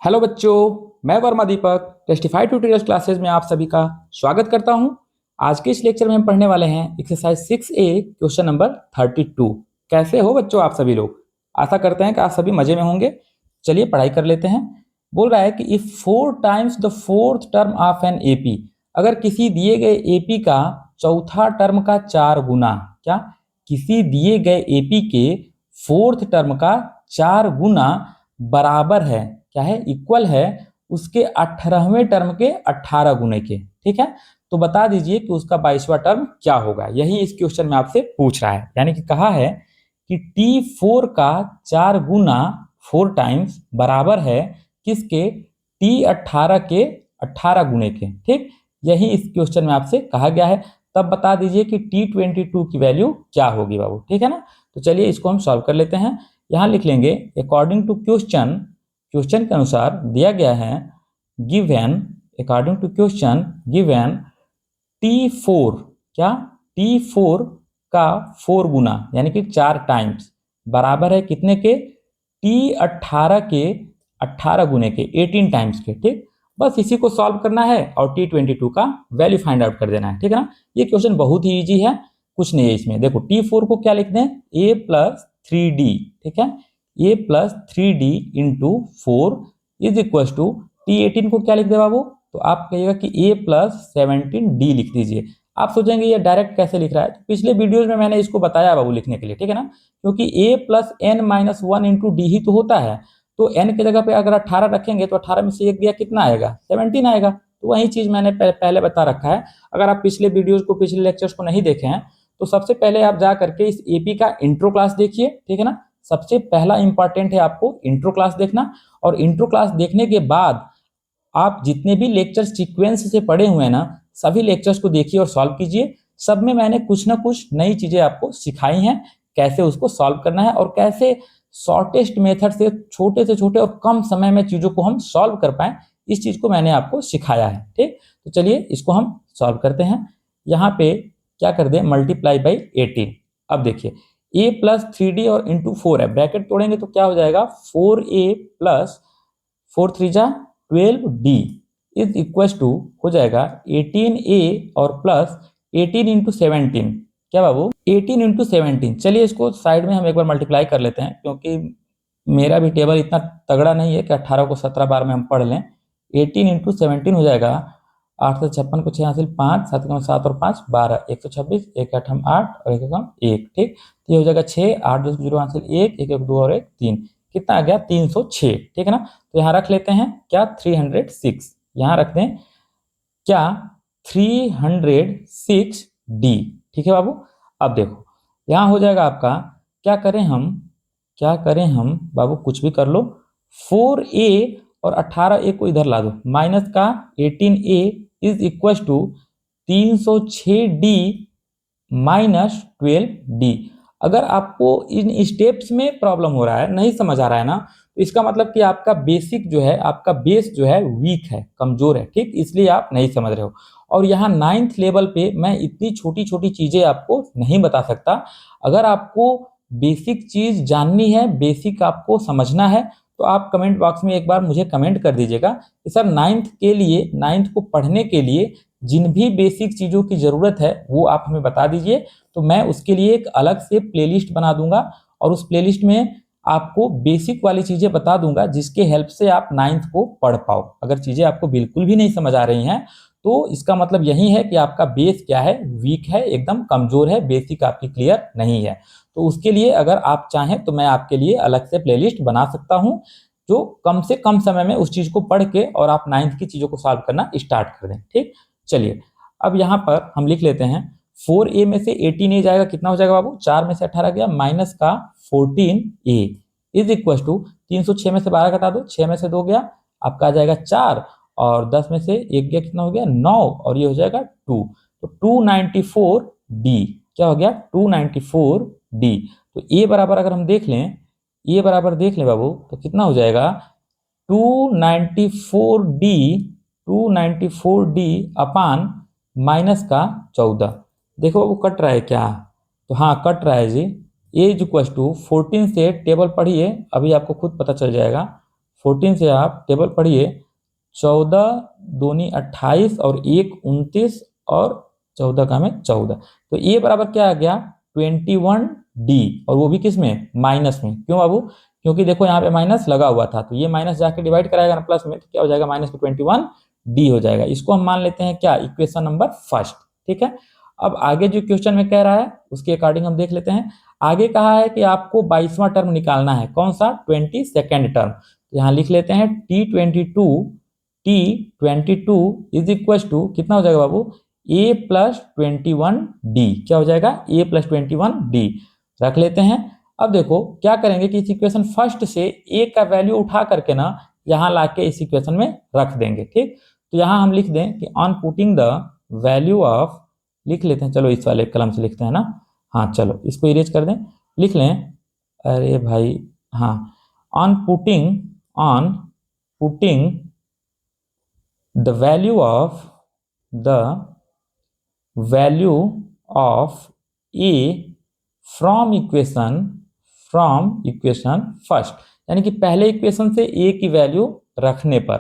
Hello बच्चों, मैं वर्मा दीपक testify tutorial classes में आप सभी का स्वागत करता हूं। आज के इस लेक्चर में हम पढ़ने वाले हैं एक्सरसाइज 6A क्वेश्चन नंबर 32। कैसे हो बच्चों आप सभी लोग? आशा करते हैं कि आप सभी मजे में होंगे। चलिए पढ़ाई कर लेते हैं। बोल रहा है कि if 4 times the fourth term of an AP, अगर किसी दिए गए एपी का चौथा टर्म का 4 गुना, क्या किसी दिए गए एपी के फोर्थ टर्म का 4 गुना बराबर है, क्या है, इक्वल है उसके 18वें टर्म के 18 गुने के। ठीक है, तो बता दीजिए कि उसका 22वां टर्म क्या होगा। यही इस क्वेश्चन में आपसे पूछ रहा है। यानी कि कहा है कि T4 का 4 गुना 4 टाइम्स बराबर है किसके? T18 के 18 गुने के। ठीक, यही इस क्वेश्चन में आपसे कहा गया है। तब बता दीजिए कि T22 की वैल्यू क्या होगी बाबू। ठीक है ना, तो चलिए इसको हम सॉल्व कर लेते हैं। यहां लिख लेंगे अकॉर्डिंग टू क्वेश्चन, क्वेश्चन के अनुसार दिया गया है given, according to question given T4, क्या T4 का 4 गुना यानी कि 4 टाइम्स बराबर है कितने के? T18 के 18 गुने के, 18 टाइम्स के। ठीक, बस इसी को सॉल्व करना है और T22 का वैल्यू फाइंड आउट कर देना है। ठीक है ना, ये क्वेश्चन बहुत ही इजी है, कुछ नहीं है इसमें। देखो T4 को क्या लिख दें? A+3D। ठीक है, A+3D into 4 is equal to T18 को क्या लिख दे बाबू? तो आप कहिएगा कि A+17D लिख दीजिए। आप सोचेंगे ये डायरेक्ट कैसे लिख रहा है? तो पिछले वीडियोज में मैंने इसको बताया बाबू लिखने के लिए। ठीक है ना, क्योंकि A+n-1 इंटू डी ही तो होता है। तो n की जगह पे अगर 18 रखेंगे तो 18 में से 1 गया कितना आएगा? 17 आएगा। तो वही चीज मैंने पहले बता रखा है। अगर आप पिछले वीडियोज को, पिछले लेक्चर्स को नहीं देखे हैं तो सबसे पहले आप जा करके इस एपी का इंट्रो क्लास देखिए। ठीक है ना, सबसे पहला इंपॉर्टेंट है आपको इंट्रो क्लास देखना। और इंट्रो क्लास देखने के बाद आप जितने भी लेक्चर सीक्वेंस से पढ़े हुए हैं ना, सभी लेक्चर्स को देखिए और सॉल्व कीजिए। सब में मैंने कुछ ना कुछ नई चीजें आपको सिखाई हैं, कैसे उसको सॉल्व करना है और कैसे शॉर्टेस्ट मेथड से छोटे और कम समय में चीजों को हम सॉल्व कर पाए, इस चीज को मैंने आपको सिखाया है। ठीक, तो चलिए इसको हम सॉल्व करते हैं। यहाँ पे क्या कर दें? Multiply by 18। अब देखिए A+3D और इंटू 4 है, ब्रैकेट तोड़ेंगे तो क्या हो जाएगा? 4A plus 4 3 12D is equal to हो जाएगा 18A और प्लस 18 इंटू 17। क्या बाबू? 18 इंटू 17। चलिए इसको साइड में हम एक बार मल्टीप्लाई कर लेते हैं, क्योंकि मेरा भी टेबल इतना तगड़ा नहीं है कि 18 को 17 बार में हम पढ़ लें। 18 इंटू 17 हो जाएगा 8 से 56 को 6 हासिल 5, 7 का 7 और 5 12, 126, 1 8 8 और 1 1। ठीक, तो ये हो जाएगा 6, 8 2 0 हासिल 1, 1 1 2 और 1 3। कितना आ गया? 306। ठीक है ना, तो यहाँ रख लेते हैं क्या? 306। यहाँ रख दें क्या? 306D। ठीक है बाबू। अब देखो यहाँ हो जाएगा आपका, क्या करें हम बाबू? कुछ भी कर लो। 4A और 18A को इधर ला दो, माइनस का 18A is equal to 306D minus 12D। अगर आपको इन स्टेप्स में प्रॉब्लम हो रहा है, नहीं समझ आ रहा है ना, तो इसका मतलब कि आपका बेसिक जो है, आपका बेस जो है वीक है, कमजोर है। ठीक, इसलिए आप नहीं समझ रहे हो। और यहाँ 9th लेवल पे मैं इतनी छोटी छोटी चीजें आपको नहीं बता सकता। अगर आपको बेसिक चीज जाननी है, बेसिक आपको समझना है, तो आप कमेंट बॉक्स में एक बार मुझे कमेंट कर दीजिएगा कि सर 9th के लिए, 9th को पढ़ने के लिए जिन भी बेसिक चीजों की जरूरत है वो आप हमें बता दीजिए। तो मैं उसके लिए एक अलग से प्लेलिस्ट बना दूंगा और उस प्लेलिस्ट में आपको बेसिक वाली चीजें बता दूंगा, जिसके हेल्प से आप 9th को पढ़ पाओ। अगर चीजें आपको बिल्कुल भी नहीं समझ आ रही हैं तो इसका मतलब यही है कि आपका बेस क्या है? वीक है, एकदम कमजोर है, बेसिक आपकी क्लियर नहीं है। तो उसके लिए अगर आप चाहें तो मैं आपके लिए अलग से प्लेलिस्ट बना सकता हूं, जो कम से कम समय में उस चीज को पढ़ के और आप 9th की चीजों को सॉल्व करना स्टार्ट कर दें। ठीक, चलिए अब यहाँ पर हम लिख लेते हैं 4A में से 18A जाएगा, कितना हो जाएगा बाबू? 4 में से 18 गया, माइनस का 14A इज इक्वल टू 306 में से 12 घटा दो, 6 में से 2 गया, आपका आ जाएगा 4 और 10 में से 1 गया, कितना हो गया? 9 और ये हो जाएगा 2। तो 294D क्या हो गया? 294D। तो A बराबर अगर हम देख लें, A बराबर देख लें बाबू, तो कितना हो जाएगा? 294D, 294D अपान माइनस का 14। देखो बाबू कट रहा है क्या? तो हाँ कट रहा है जी। ए इज इक्वल टू 14 से टेबल पढ़िए, अभी आपको खुद पता चल जाएगा। 14 से आप टेबल पढ़िए, 14 दूनी 28 और 1 29 और 14 का में 14, तो ये बराबर क्या आ गया 21D, और वो भी किस में, माइनस में। क्यों बाबू, क्योंकि देखो यहाँ पे माइनस लगा हुआ था, तो ये माइनस जाके डिवाइड कराएगा ना प्लस में, तो क्या हो जाएगा माइनस में 21D हो जाएगा। इसको हम मान लेते हैं क्या, इक्वेशन नंबर फर्स्ट। ठीक है, अब आगे जो क्वेश्चन में कह रहा है उसके अकॉर्डिंग हम देख लेते हैं। आगे कहा है कि आपको 22वां टर्म निकालना है, कौन सा, 22nd टर्म। तो यहाँ लिख लेते हैं T22 इज इक्वल टू कितना हो जाएगा बाबू, A+21D। क्या हो जाएगा, A+21D रख लेते हैं। अब देखो क्या करेंगे कि इस इक्वेशन फर्स्ट से A का वैल्यू उठा करके ना यहाँ लाके इस इक्वेशन में रख देंगे। ठीक, तो यहाँ हम लिख दें कि on putting the value of, लिख लेते हैं, चलो इस वाले कलम से लिखते हैं ना, हाँ चलो इसको इरेज कर दें, लिख लें, अरे भाई हाँ, on putting the value of A from equation first, यानी कि पहले इक्वेशन से A की वैल्यू रखने पर,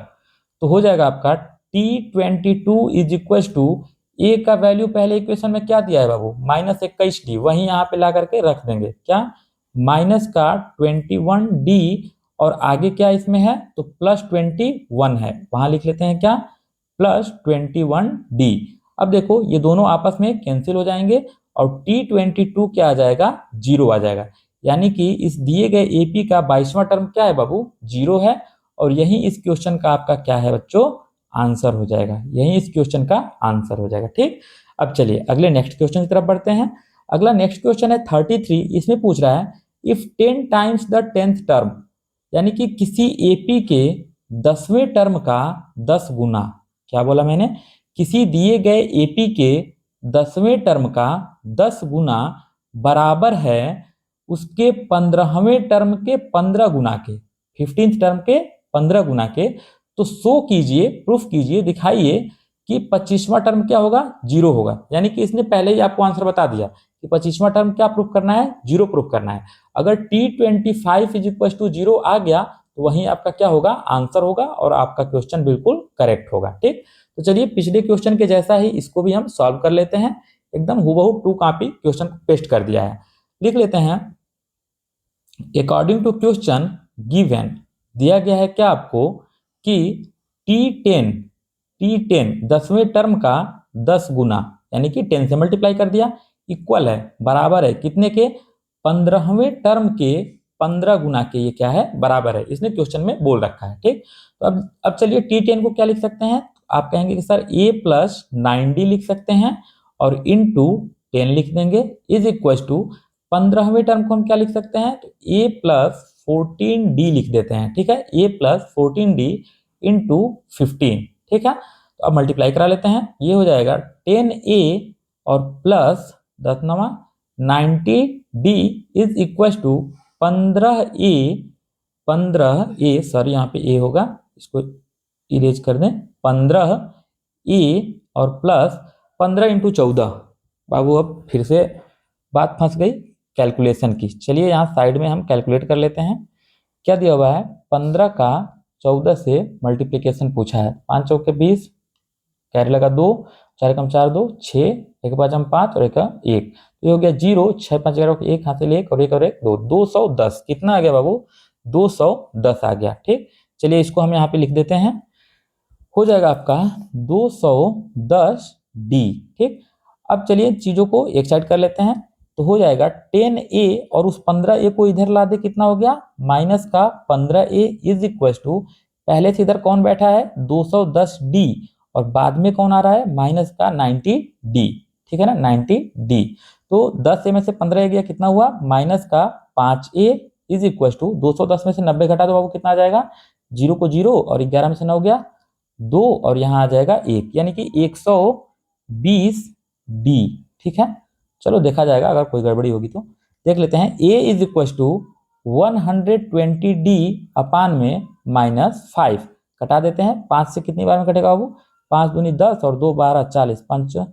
तो हो जाएगा आपका T22 is equal to, A का वैल्यू पहले इक्वेशन में क्या दिया है बाबू, -21D, वहीं यहाँ पे ला करके रख देंगे, क्या माइनस का 21D, और आगे क्या इसमें है तो +21 है, वहां लिख लेते हैं क्या, +21D। अब देखो ये दोनों आपस में कैंसिल हो जाएंगे और T22 क्या आ जाएगा, 0 आ जाएगा, यानी कि इस दिए गए AP का 22वां टर्म क्या है बाबू, 0 है, और यही इस क्वेश्चन का आपका क्या है बच्चों, आंसर हो जाएगा, यही इस क्वेश्चन का आंसर हो जाएगा। ठीक, अब चलिए अगले नेक्स्ट क्वेश्चन की तरफ बढ़ते हैं। अगला नेक्स्ट क्वेश्चन है 33, इसमें पूछ रहा है if 10 times the 10th term, यानी कि किसी AP के 10वें टर्म का 10 गुना, क्या बोला मैंने, किसी दिए गए AP के 10वें टर्म का 10 गुना बराबर है उसके 15वें टर्म के 15 गुना के, 15th टर्म के 15 गुना के, तो शो कीजिए, प्रूफ कीजिए, दिखाइए कि 25वां टर्म क्या होगा, 0 होगा। यानी कि इसने पहले ही आपको आंसर बता दिया कि 25वां टर्म क्या प्रूफ करना है, 0 प्रूफ करना है। अगर T25 इज इक्वल टू 0 आ गया तो वहीं आपका क्या होगा, आंसर होगा, और आपका क्वेश्चन बिल्कुल करेक्ट होगा। ठीक, तो चलिए पिछले क्वेश्चन के जैसा ही इसको भी हम सॉल्व कर लेते हैं, एकदम हूबहू 2 कॉपी क्वेश्चन पेस्ट कर दिया है। लिख लेते हैं, अकॉर्डिंग टू क्वेश्चन गिवन, दिया गया है क्या आपको कि T10 10वें टर्म का 10 गुना, यानी कि 10 से मल्टीप्लाई कर दिया, इक्वल है, बराबर है कितने के, 15वें टर्म के 15 गुना के, ये क्या है, बराबर है, इसने क्वेश्चन में बोल रखा है। ठीक, तो अब चलिए T10 को क्या लिख सकते हैं, आप कहेंगे कि सर A+9D लिख सकते हैं, और इनटू 10 लिख देंगे, इज इक्वल टू 15वें टर्म को हम क्या लिख सकते हैं, तो A+14D लिख देते हैं। ठीक है, A+14D इंटू 15। ठीक है, तो अब मल्टीप्लाई करा लेते हैं, ये हो जाएगा 10A और प्लस 10 नवा 90D is equal to 15A, sorry यहाँ पे A होगा, इसको इरेज कर दें, 15A और प्लस 15 इंटू 14, बाबू अब फिर से बात फंस गई कैलकुलेशन की। चलिए यहाँ साइड में हम कैलकुलेट कर लेते हैं, क्या दिया हुआ है, 15 का 14 से मल्टीप्लिकेशन पूछा है, 5 चौके 20, कैरी लगा 2, 4 कम 4 2 6, एक पाँच हम 5 और एक 1, तो ये हो गया 0, 6 5 11 1 हाथ से 1 और 1 और 1 2, 210, कितना आ गया बाबू, 210 आ गया। ठीक, चलिए इसको हम यहाँ पे लिख देते हैं, हो जाएगा आपका 210D। ठीक, अब चलिए चीजों को एक साइड कर लेते हैं, तो हो जाएगा 10A और उस 15A को इधर ला दे, कितना हो गया, माइनस का 15A इज इक्वल टू, पहले से इधर कौन बैठा है 210D, और बाद में कौन आ रहा है, माइनस का 90D। ठीक है ना, 90D, तो 10A में से 15A गया, कितना हुआ, माइनस का 5A इज इक्वल टू 210 में से 90 घटा दो बाबू, कितना आ जाएगा, 0 को 0 और 11 में से 9 गया 2, और यहाँ आ जाएगा 1, यानी कि 120D। ठीक है, चलो देखा जाएगा, अगर कोई गड़बड़ी होगी तो देख लेते हैं। A is equal to 120D upon में -5, कटा देते हैं, 5 से कितनी बार में कटेगा बाबू, 5 दूनी 10 और 2 12 40, 5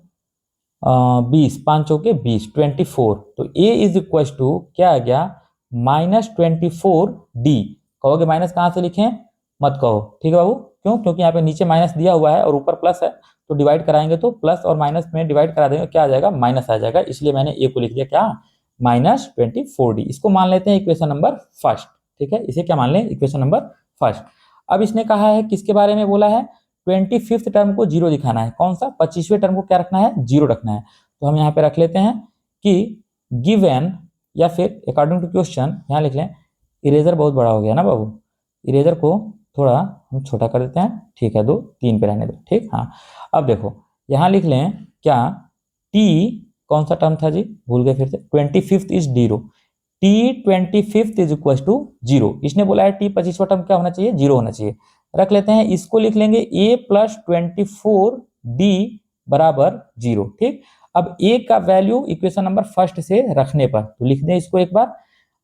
20, 5 चौके 20, 24, तो A इज इक्वल टू क्या आ गया, -24D। कहोगे माइनस कहाँ से लिखें, मत कहो, ठीक है बाबू। क्यों? क्योंकि यहाँ पे नीचे माइनस दिया हुआ है और ऊपर प्लस है, तो डिवाइड कराएंगे तो प्लस और माइनस में डिवाइड करा देंगे, क्या आ जाएगा? माइनस आ जाएगा। इसलिए मैंने ए को लिख दिया क्या? -24d। इसको मान लेते हैं इक्वेशन नंबर फर्स्ट, ठीक है। इसे क्या मान लें? Equation number first. अब इसने कहा है किसके बारे में बोला है? 25th टर्म को जीरो दिखाना है। कौन सा? 25वें टर्म को क्या रखना है? जीरो रखना है। तो हम यहाँ पे रख लेते हैं कि गिवन, या फिर अकॉर्डिंग टू क्वेश्चन यहाँ लिख लें। इरेजर बहुत बड़ा हो गया ना बाबू, इरेजर को थोड़ा हम छोटा कर देते हैं, ठीक है। 2 3 पे रहने दो, ठीक। हाँ, अब देखो यहाँ लिख लें क्या? टी कौन सा टर्म था जी? भूल गए फिर से। 25th is zero. T 25th is equal to zero. इसने बोला है टी 25वां टर्म क्या होना चाहिए? जीरो होना चाहिए। रख लेते हैं, इसको लिख लेंगे a + 24d बराबर जीरो, ठीक। अब a का वैल्यू इक्वेशन नंबर फर्स्ट से रखने पर तो लिख दें इसको एक बार।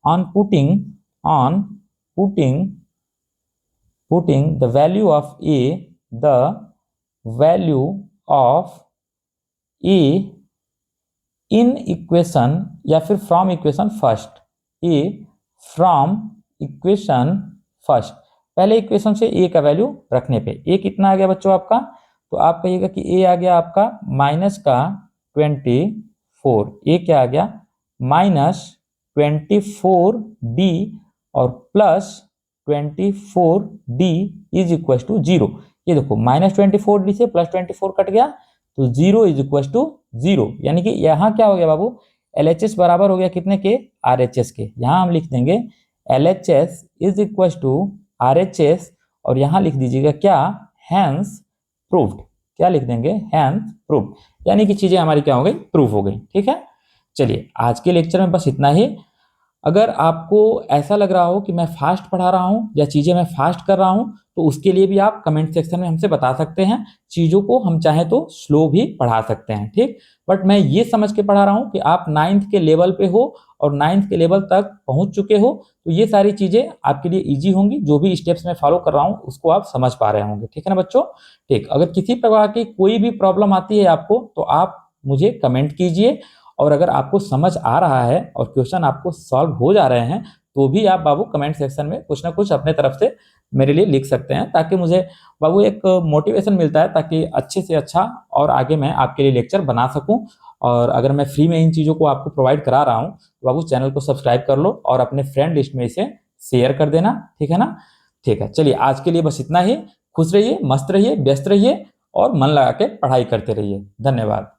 On putting the value of a, the value of a in equation, या फिर from equation first, a from equation first. पहले इक्वेशन से a का वैल्यू रखने पे a कितना आ गया बच्चों आपका? तो आप कहिएगा कि a आ गया आपका -24, a क्या आ गया? -24d और +24d is equal to zero. ये देखो -24d से +24 कट गया तो 0 इज इक्वल टू 0, यानी कि यहाँ क्या हो गया बाबू? LHS बराबर हो गया कितने के? RHS के। यहाँ हम लिख देंगे LHS is equal to RHS, और यहाँ लिख दीजिएगा क्या? Hence proved. क्या लिख देंगे? हैंस प्रूव्ड, यानी कि चीजें हमारी क्या हो गई? प्रूव हो गई, ठीक है। चलिए आज के लेक्चर में बस इतना ही। अगर आपको ऐसा लग रहा हो कि मैं फास्ट पढ़ा रहा हूँ या चीज़ें मैं फास्ट कर रहा हूँ, तो उसके लिए भी आप कमेंट सेक्शन में हमसे बता सकते हैं। चीज़ों को हम चाहें तो स्लो भी पढ़ा सकते हैं, ठीक। बट मैं ये समझ के पढ़ा रहा हूँ कि आप 9th के लेवल पे हो और 9th के लेवल तक पहुँच चुके हो, तो ये सारी चीज़ें आपके लिए ईजी होंगी। जो भी स्टेप्स मैं फॉलो कर रहा हूँ उसको आप समझ पा रहे होंगे, ठीक है ना बच्चों। ठीक, अगर किसी प्रकार की कोई भी प्रॉब्लम आती है आपको, तो आप मुझे कमेंट कीजिए, और अगर आपको समझ आ रहा है और क्वेश्चन आपको सॉल्व हो जा रहे हैं, तो भी आप बाबू कमेंट सेक्शन में कुछ ना कुछ अपने तरफ से मेरे लिए लिख सकते हैं, ताकि मुझे बाबू एक मोटिवेशन मिलता है, ताकि अच्छे से अच्छा और आगे मैं आपके लिए लेक्चर बना सकूं। और अगर मैं फ्री में इन चीज़ों को आपको प्रोवाइड करा रहा हूं, तो बाबू चैनल को सब्सक्राइब कर लो और अपने फ्रेंड लिस्ट में इसे शेयर कर देना, ठीक है ना। ठीक है, चलिए आज के लिए बस इतना ही। खुश रहिए, मस्त रहिए, व्यस्त रहिए और मन लगा के पढ़ाई करते रहिए। धन्यवाद।